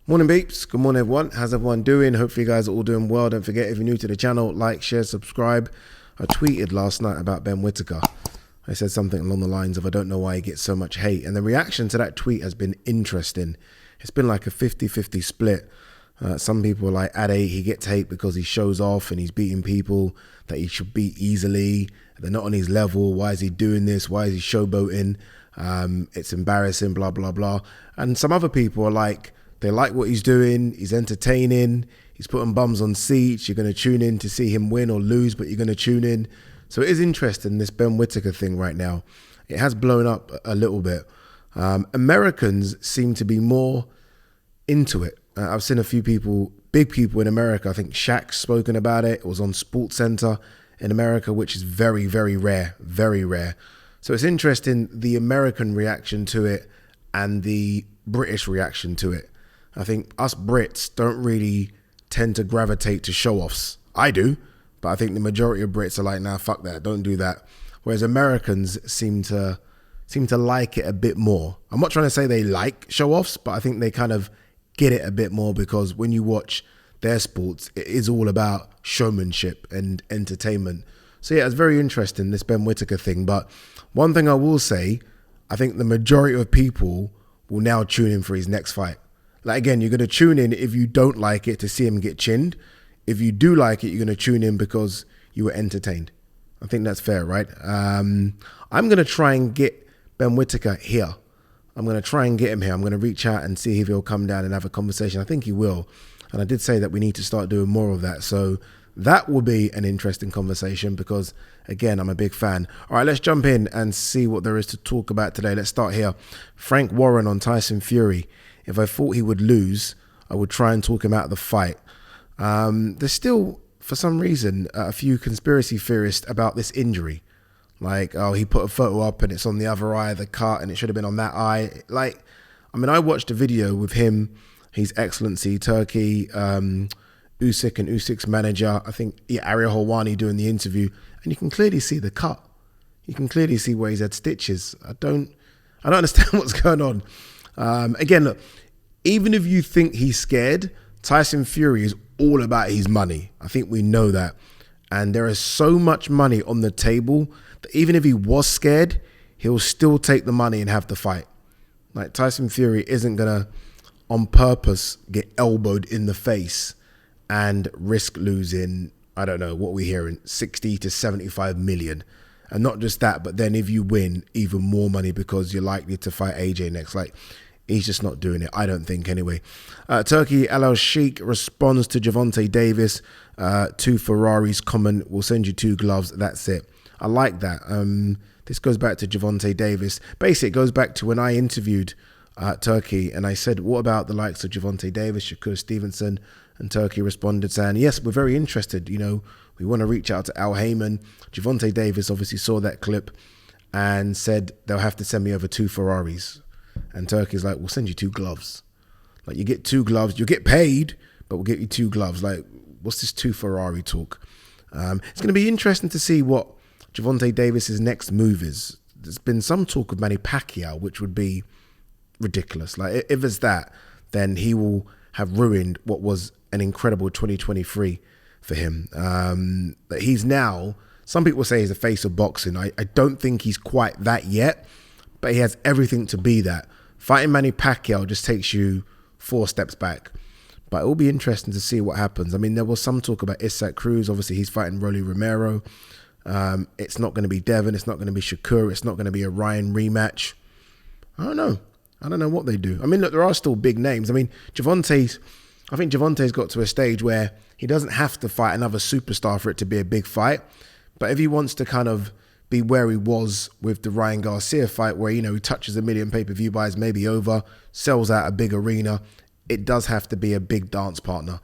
Morning peeps, good morning everyone. How's everyone doing? Hopefully you guys are all doing well. Don't forget, if you're new to the channel, like, share, subscribe. I tweeted last night about Ben Whitaker. I said something along the lines of, I don't know why he gets so much hate. And the reaction to that tweet has been interesting. It's been like a 50-50 split. Some people are like, he gets hate because he shows off and he's beating people that he should beat easily. They're not on his level. Why is he doing this? Why is he showboating? It's embarrassing, blah, blah, blah. And some other people are like, they like what he's doing. He's entertaining. He's putting bums on seats. You're going to tune in to see him win or lose, but you're going to tune in. So it is interesting, this Ben Whitaker thing right now. It has blown up a little bit. Americans seem to be more into it. I've seen a few people, big people in America. I think Shaq's spoken about it. It was on SportsCenter in America, which is very, very rare, very rare. So it's interesting, the American reaction to it and the British reaction to it. I think us Brits don't really tend to gravitate to show-offs. I do, but I think the majority of Brits are like, nah, fuck that, don't do that. Whereas Americans seem to like it a bit more. I'm not trying to say they like show-offs, but I think they kind of get it a bit more because when you watch their sports, it is all about showmanship and entertainment. So yeah, it's very interesting, this Ben Whitaker thing. But one thing I will say, I think the majority of people will now tune in for his next fight. Like, again, you're going to tune in if you don't like it to see him get chinned. If you do like it, you're going to tune in because you were entertained. I think that's fair, right? I'm going to try and get Ben Whitaker here. I'm going to try and get him here. I'm going to reach out and see if he'll come down and have a conversation. I think he will. And I did say that we need to start doing more of that. So that will be an interesting conversation because, again, I'm a big fan. All right, let's jump in and see what there is to talk about today. Let's start here. Frank Warren on Tyson Fury. If I thought he would lose, I would try and talk him out of the fight. There's still, for some reason, a few conspiracy theorists about this injury. Like, oh, he put a photo up and it's on the other eye of the cut and it should have been on that eye. Like, I mean, I watched a video with him, His Excellency Turkey, Usyk and Usyk's manager, I think Ariel Helwani doing the interview, and you can clearly see the cut. You can clearly see where he's had stitches. I don't understand what's going on. Again, look, even if you think he's scared, Tyson Fury is all about his money. I think we know that. And there is so much money on the table that even if he was scared, he'll still take the money and have the fight. Like, Tyson Fury isn't going to, on purpose, get elbowed in the face and risk losing, I don't know, what we're hearing, 60 to 75 million. And not just that, but then if you win, even more money because you're likely to fight AJ next. Like, he's just not doing it, I don't think, anyway. Turkey Al Sheikh responds to Gervonta Davis. 2 Ferraris comment, we'll send you 2 gloves, that's it. I like that. This goes back to Gervonta Davis. Basically, it goes back to when I interviewed Turkey and I said, what about the likes of Gervonta Davis, Shakur Stevenson? And Turkey responded saying, yes, we're very interested. You know, we want to reach out to Al Heyman. Gervonta Davis obviously saw that clip and said they'll have to send me over 2 Ferraris. And Turkey's like, we'll send you 2 gloves. Like, you get 2 gloves, you'll get paid, but we'll get you 2 gloves. Like, what's this 2 Ferrari talk? It's going to be interesting to see what Gervonta Davis's next move is. There's been some talk of Manny Pacquiao, which would be ridiculous. Like, if it's that, then he will have ruined what was an incredible 2023 for him. That he's now, some people say he's the face of boxing. I don't think he's quite that yet, but he has everything to be that. Fighting Manny Pacquiao just takes you 4 steps back. But it will be interesting to see what happens. I mean, there was some talk about Isaac Cruz. Obviously, he's fighting Rolly Romero. It's not going to be Devin. It's not going to be Shakur. It's not going to be a Ryan rematch. I don't know. I don't know what they do. I mean, look, there are still big names. I mean, I think Gervonta's got to a stage where he doesn't have to fight another superstar for it to be a big fight. But if he wants to kind of be where he was with the Ryan Garcia fight, where, you know, he touches 1 million pay-per-view buys, maybe over, sells out a big arena, it does have to be a big dance partner.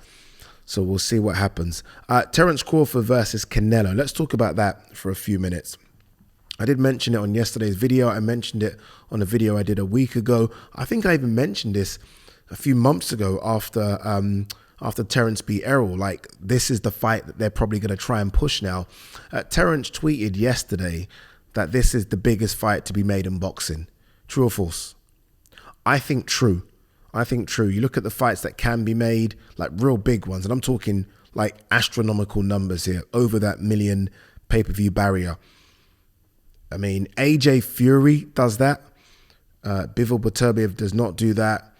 So we'll see what happens. Terence Crawford versus Canelo. Let's talk about that for a few minutes. I did mention it on yesterday's video. I mentioned it on a video I did a week ago. I think I even mentioned this a few months ago after Terence beat Errol. Like, this is the fight that they're probably going to try and push now. Terence tweeted yesterday that this is the biggest fight to be made in boxing. True or false? I think true. I think true. You look at the fights that can be made, like real big ones, and I'm talking like astronomical numbers here, over that million pay-per-view barrier. I mean, AJ Fury does that. Bivol Beterbiev does not do that.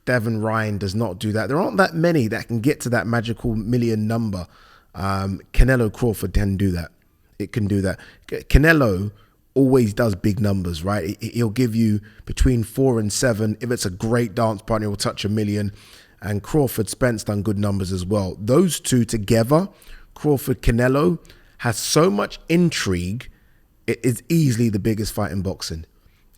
Devin Ryan does not do that. There aren't that many that can get to that magical million number. Canelo Crawford can do that. It can do that. Canelo always does big numbers, right? He'll give you between 4 and 7. If it's a great dance partner, he'll touch 1 million. And Crawford Spence done good numbers as well. Those two together, Crawford Canelo, has so much intrigue. It is easily the biggest fight in boxing.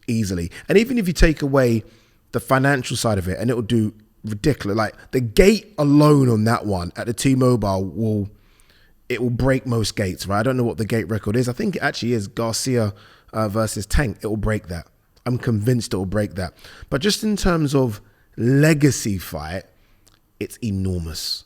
Easily. And even if you take away the financial side of it, and it will do ridiculous, like the gate alone on that one at the T-Mobile will break most gates, right? I don't know what the gate record is. I think it actually is Garcia versus Tank. It will break that. I'm convinced it will break that. But just in terms of legacy fight, it's enormous.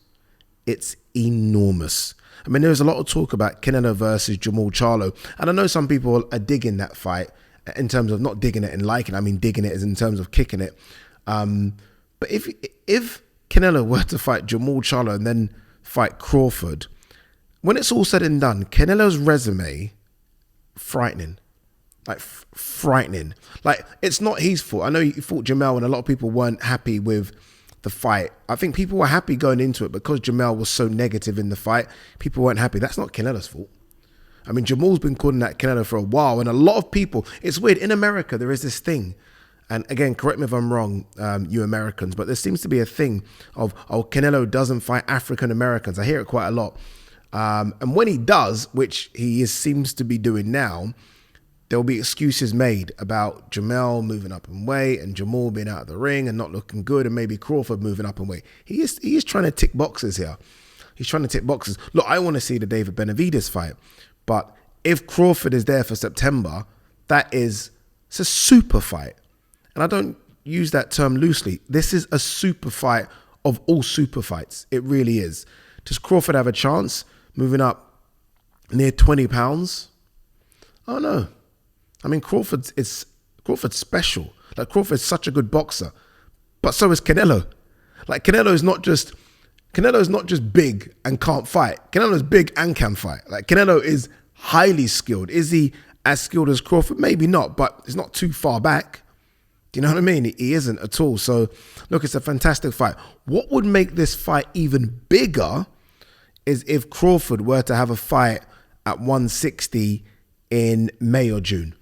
It's enormous. I mean, there's a lot of talk about Canelo versus Jamal Charlo. And I know some people are digging that fight in terms of not digging it and liking it. I mean, digging it is in terms of kicking it. But if Canelo were to fight Jamal Charlo and then fight Crawford, when it's all said and done, Canelo's resume, frightening. Like, frightening. Like, it's not his fault. I know he fought Jamel and a lot of people weren't happy with the fight. I think people were happy going into it because Jamel was so negative in the fight. People weren't happy. That's not Canelo's fault. I mean, Jamal's been calling that Canelo for a while, and a lot of people, it's weird, in America, there is this thing, and again, correct me if I'm wrong, you Americans, but there seems to be a thing of, Canelo doesn't fight African Americans. I hear it quite a lot. And when he does, which seems to be doing now, there'll be excuses made about Jamel moving up in weight and Jamal being out of the ring and not looking good, and maybe Crawford moving up in weight. He is trying to tick boxes here. He's trying to tick boxes. Look, I want to see the David Benavidez fight, but if Crawford is there for September, it's a super fight. And I don't use that term loosely. This is a super fight of all super fights. It really is. Does Crawford have a chance moving up near 20 pounds? Oh no. I mean, Crawford's special. Like, Crawford's such a good boxer, but so is Canelo. Like, Canelo's not just big and can't fight. Canelo's big and can fight. Like, Canelo is highly skilled. Is he as skilled as Crawford? Maybe not, but it's not too far back. Do you know what I mean? He isn't at all. So, look, it's a fantastic fight. What would make this fight even bigger is if Crawford were to have a fight at 160 in May or June.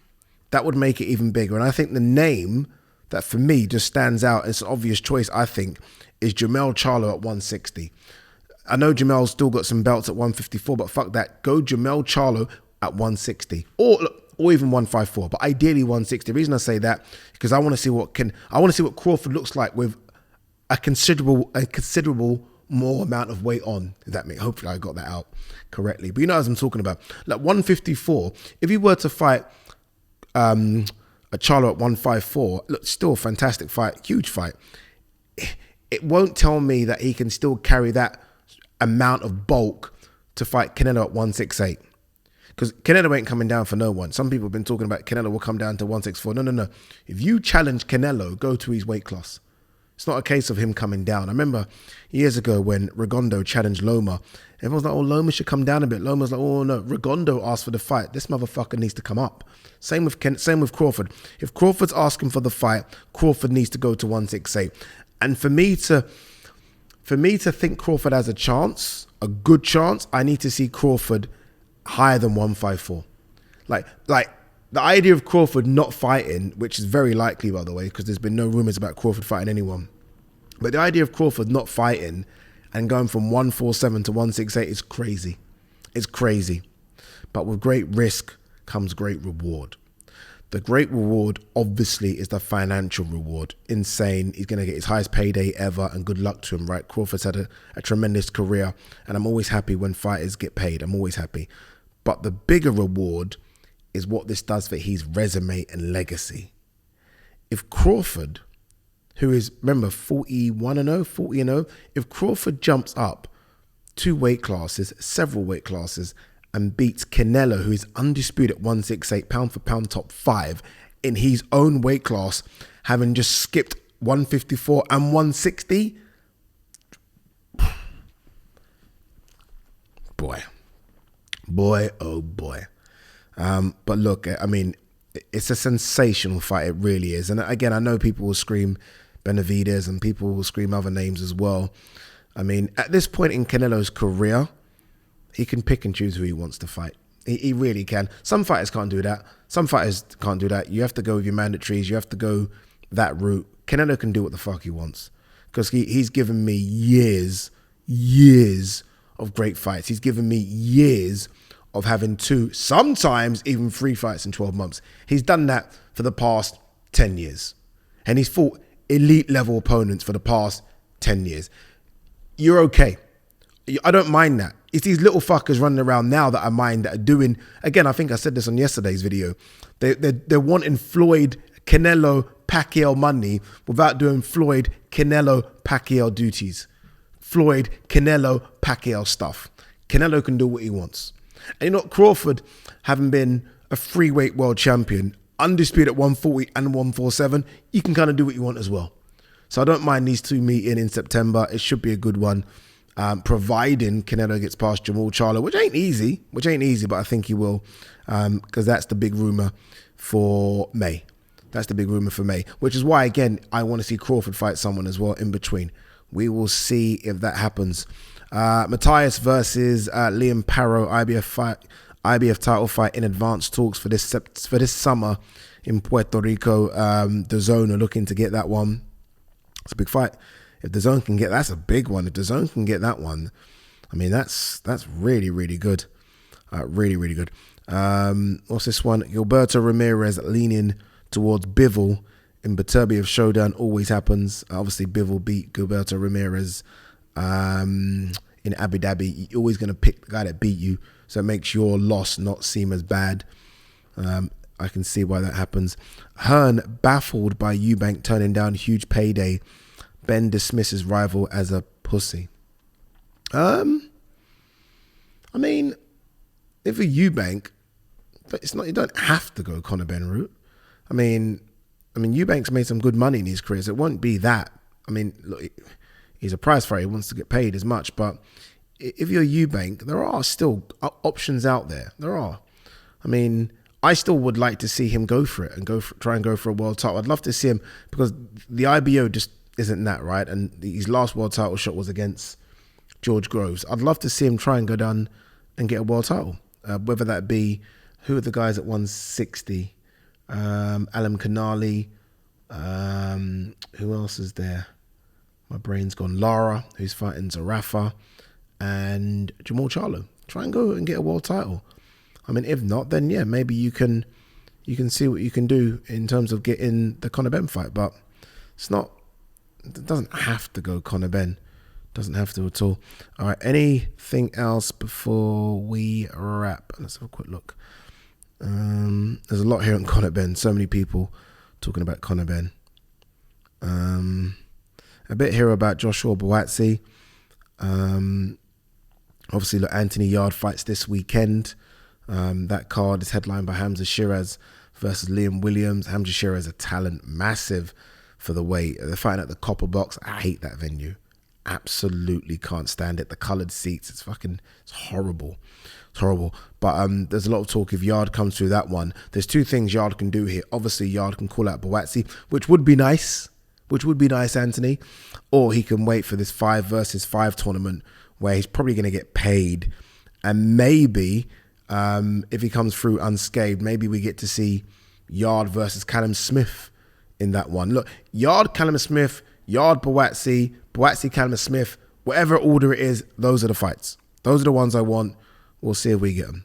That would make it even bigger. And I think the name that for me just stands out, it's an obvious choice, I think, is Jamel Charlo at 160. I know Jamel's still got some belts at 154, but fuck that. Go Jamel Charlo at 160 or even 154, but ideally 160. The reason I say that is because I want to see what Crawford looks like with a considerable more amount of weight on. If that makes, hopefully I got that out correctly. But you know, as I'm talking about, like 154, if he were to fight a Charlo at 154, look, still a fantastic fight, huge fight. It won't tell me that he can still carry that amount of bulk to fight Canelo at 168. Because Canelo ain't coming down for no one. Some people have been talking about Canelo will come down to 164. No. If you challenge Canelo, go to his weight class. It's not a case of him coming down. I remember years ago when Rigondeaux challenged Loma. Everyone was like, oh, Loma should come down a bit. Loma's like, oh, no. Rigondeaux asked for the fight. This motherfucker needs to come up. Same with Crawford. If Crawford's asking for the fight, Crawford needs to go to 168. And for me to think Crawford has a chance, a good chance, I need to see Crawford higher than 154. Like the idea of Crawford not fighting, which is very likely, by the way, because there's been no rumors about Crawford fighting anyone. But the idea of Crawford not fighting and going from 147 to 168 is crazy. It's crazy. But with great risk comes great reward. The great reward, obviously, is the financial reward. Insane. He's going to get his highest payday ever, and good luck to him, right? Crawford's had a tremendous career, and I'm always happy when fighters get paid. I'm always happy. But the bigger reward is what this does for his resume and legacy. If Crawford, who is, remember, 40-0, if Crawford jumps up 2 weight classes, several weight classes, and beats Canelo, who is undisputed at 168, pound for pound top 5, in his own weight class, having just skipped 154 and 160. Boy, oh boy. But look, I mean, it's a sensational fight. It really is. And again, I know people will scream Benavidez and people will scream other names as well. I mean, at this point in Canelo's career, he can pick and choose who he wants to fight. He really can. Some fighters can't do that. Some fighters can't do that. You have to go with your mandatories. You have to go that route. Canelo can do what the fuck he wants because he's given me years of great fights. He's given me years of having 2, sometimes even 3 fights in 12 months. He's done that for the past 10 years. And he's fought elite level opponents for the past 10 years. You're okay. I don't mind that. It's these little fuckers running around now that I mind that are doing, again, I think I said this on yesterday's video. They're wanting Floyd, Canelo, Pacquiao money without doing Floyd, Canelo, Pacquiao duties. Floyd, Canelo, Pacquiao stuff. Canelo can do what he wants. And you know, Crawford, having been a freeweight world champion, undisputed at 140 and 147, you can kind of do what you want as well. So I don't mind these two meeting in September. It should be a good one, providing Canelo gets past Jamal Charlo, which ain't easy, but I think he will, because that's the big rumor for May. That's the big rumor for May, which is why, again, I want to see Crawford fight someone as well in between. We will see if that happens. Matthias versus Liam Parrow, IBF title fight in advanced talks for this summer in Puerto Rico. The Zone are looking to get that one. It's a big fight. If the Zone can get, that's a big one. If the Zone can get that one, I mean, that's really, really good. Really, really good. What's this one? Gilberto Ramirez leaning towards Bivol in Beterbiev showdown. Always happens. Obviously, Bivol beat Gilberto Ramirez in Abu Dhabi. You're always going to pick the guy that beat you, so it makes your loss not seem as bad. I can see why that happens. Hearn baffled by Eubank turning down huge payday. Ben dismisses rival as a pussy. I mean, if a Eubank, it's not. You don't have to go Conor Ben route. I mean, Eubank's made some good money in his careers. It won't be that. I mean, look, he's a prize fighter. He wants to get paid as much. But if you're Eubank, there are still options out there. There are. I mean, I still would like to see him go for it and try and go for a world title. I'd love to see him because the IBO just isn't that, right? And his last world title shot was against George Groves. I'd love to see him try and go down and get a world title. Whether that be, who are the guys at 160? Alan Canali. Who else is there? My brain's gone. Lara, who's fighting Zarafa, and Jamal Charlo. Try and go and get a world title. I mean, if not, then yeah, maybe you can see what you can do in terms of getting the Conor Benn fight. But it's not. It doesn't have to go Conor Benn. Doesn't have to at all. All right. Anything else before we wrap? Let's have a quick look. There's a lot here on Conor Benn. So many people talking about Conor Benn. A bit here about Joshua Buatsi. Obviously, look, Anthony Yarde fights this weekend. That card is headlined by Hamza Shiraz versus Liam Williams. Hamza Shiraz, a talent, massive for the weight. They're fighting at the Copper Box. I hate that venue. Absolutely can't stand it. The coloured seats, it's horrible. It's horrible. But there's a lot of talk if Yarde comes through that one. There's two things Yarde can do here. Obviously, Yarde can call out Buatsi, which would be nice. Anthony. Or he can wait for this 5 versus 5 tournament where he's probably going to get paid. And maybe, if he comes through unscathed, maybe we get to see Yarde versus Callum Smith in that one. Look, Yarde, Callum Smith, Yarde, Buatsi, Callum Smith, whatever order it is, those are the fights. Those are the ones I want. We'll see if we get them.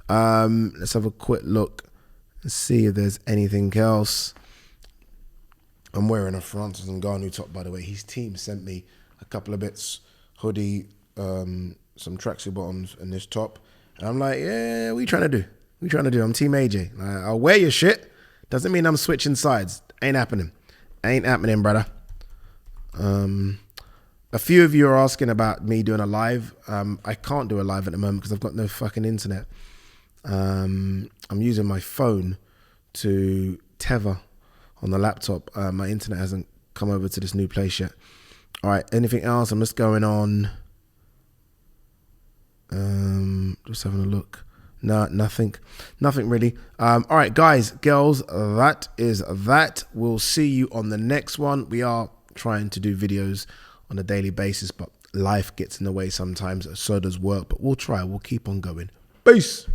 Let's have a quick look and see if there's anything else. I'm wearing a Francis Ngannou top, by the way. His team sent me a couple of bits, hoodie, some tracksuit bottoms, and this top. And I'm like, yeah, what you trying to do? I'm Team AJ. I'll wear your shit. Doesn't mean I'm switching sides. Ain't happening, brother. A few of you are asking about me doing a live. I can't do a live at the moment because I've got no fucking internet. I'm using my phone to tether on the laptop. My internet hasn't come over to this new place yet. All right, anything else? I'm just going on. Just having a look. No, nothing really. All right, guys, girls, that is that. We'll see you on the next one. We are trying to do videos on a daily basis, but life gets in the way sometimes. So does work, but we'll try. We'll keep on going. Peace.